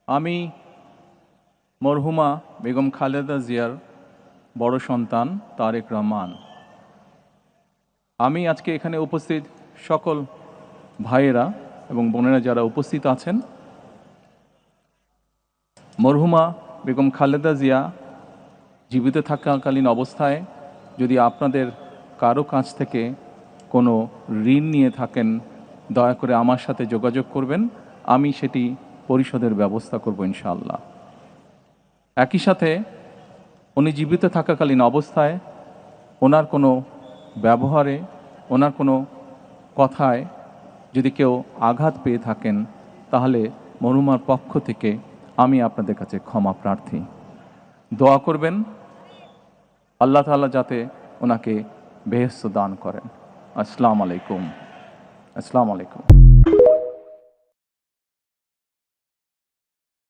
আমি মরহুমা বেগম খালেদা জিয়ার বড় সন্তান তারেক রহমান। আমি আজকে এখানে উপস্থিত সকল ভাইয়েরা এবং বোনেরা যারা উপস্থিত আছেন, মরহুমা বেগম খালেদা জিয়া জীবিত থাকাকালীন অবস্থায় যদি আপনাদের কারো কাছ থেকে কোনো ঋণ নিয়ে থাকেন, দয়া করে আমার সাথে যোগাযোগ করবেন। আমি সেটি পরিশোধের ব্যবস্থা করব ইনশাআল্লাহ। একই সাথে উনি জীবিত থাকাকালীন অবস্থায় ওনার কোনো ব্যবহারে, ওনার কোনো কথায় যদি কেউ আঘাত পেয়ে থাকেন, তাহলে মরহুমার পক্ষ থেকে আমি আপনাদের কাছে ক্ষমা প্রার্থী। দোয়া করবেন আল্লাহ তাআলা যাতে ওনাকে বেহেশত দান করেন। আসসালামু আলাইকুম।